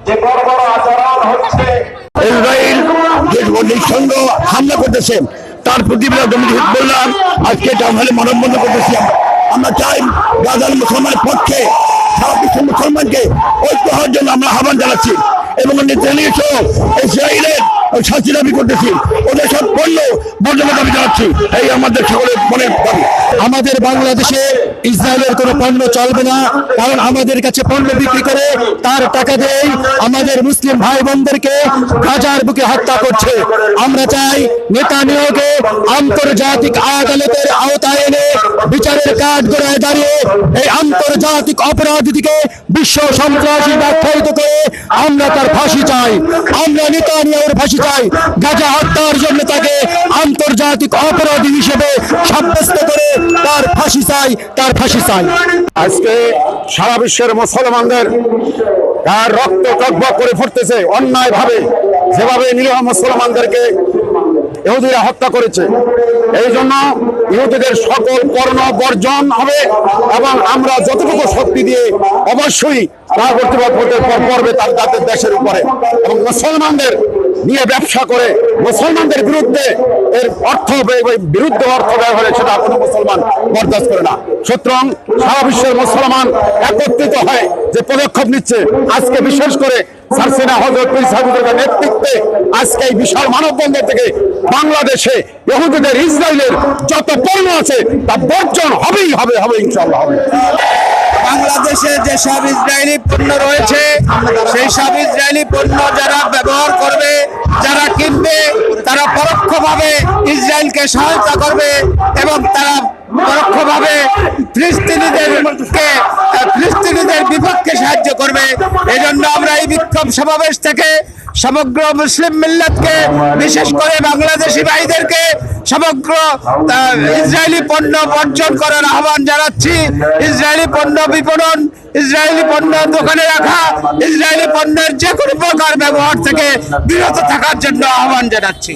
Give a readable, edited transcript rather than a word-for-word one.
যে বড় বড় আচরণ হচ্ছে। ইসরায়েল যে নিঃসঙ্গ হামলা করতেছে তার প্রতিবাদ বললাম আজকে টাউনহলে মানববন্ধন করতেছি। আমরা চাই গাজার মুসলমানের পক্ষে সারা বিশ্বের মুসলমানকে ঐক্য হওয়ার জন্য আমরা আহ্বান জানাচ্ছি এবং ইসরায়েলের শাস্তি দাবি করতেছি, ওদের সব পণ্য বর্জনের দাবি জানাচ্ছি। এই আমাদের সকলের মনের দাবি। আমাদের বাংলাদেশে ইসরায়েলের কোনো পণ্য চলবে না, কারণ আমাদের কাছে পণ্য বিক্রি করে তার টাকা দেয় আমাদের মুসলিম ভাই বোনদেরকে গাজার বুকে হত্যা করছে। আমরা চাই নেতানিয়াহুকে আন্তর্জাতিক আদালতের আওতায় এনে বিচারের কাঠগড়ায় দাঁড়িয়ে এই আন্তর্জাতিক অপরাধীকে বিশ্ব সন্ত্রাসী আখ্যায়িত করে আমরা তার ফাঁসি চাই। আমরা নেতানিয়াহুর ফাঁসি চাই। গাজা হত্যার জন্য তাকে আন্তর্জাতিক অপরাধী হিসেবে সাব্যস্ত করে তার ফাঁসি চাই, তার ফাঁসি চাই। আজকে সারা বিশ্বের মুসলমানদের তার রক্ত টকবক করে ফুটতেছে অন্যায় ভাবে, যেভাবে নিরীহ মুসলমানদেরকে ইহুদিরা হত্যা করেছে। এই জন্য ইহুদিদের সকল পণ্য বর্জন হবে এবং আমরা যতটুকু শক্তি দিয়ে অবশ্যই তা করবে তাদের দেশের উপরে এবং মুসলমানদের নিয়ে ব্যবসা করে মুসলমানদের বিরুদ্ধে এর বিরুদ্ধে অর্থ ব্যয় হলে সেটা কোনো মুসলমান বরদাস্ত করে না। সুতরাং সারা বিশ্বের মুসলমান একত্রিত হয়ে যে পদক্ষেপ নিচ্ছে, আজকে বিশেষ করে সারসিনা হযরত পীর সাহেবের নেতৃত্বে আজকে এই বিশাল মানববন্ধন থেকে বাংলাদেশে ইহুদিদের ইসরায়েলের যত পণ্য আছে তা বর্জন হবেই হবে ইনশাআল্লাহ হবে। বাংলাদেশে যেসব ইসরায়েলি পণ্য রয়েছে সেই সব ইসরায়েলি পণ্য যারা ব্যবহার করবে, যারা কিনবে, তারা পরোক্ষভাবে ইসরায়েলকে সহায়তা করবে এবং তারা পরোক্ষভাবে ফিলিস্তিনিদের বিপক্ষে সাহায্য করবে। এই জন্য আমরা এই বিক্ষোভ সমাবেশ থেকে সমগ্র মুসলিম মিল্লাতকে, বিশেষ করে বাংলাদেশি ভাইদেরকে সমগ্র ইসরায়েলি পণ্য বর্জন করার আহ্বান জানাচ্ছি। ইসরায়েলি পণ্য বিপণন, ইসরায়েলি পণ্য দোকানে রাখা, ইসরায়েলি পণ্যের যে কোনো প্রকার ব্যবহার থেকে বিরত থাকার জন্য আহ্বান জানাচ্ছি।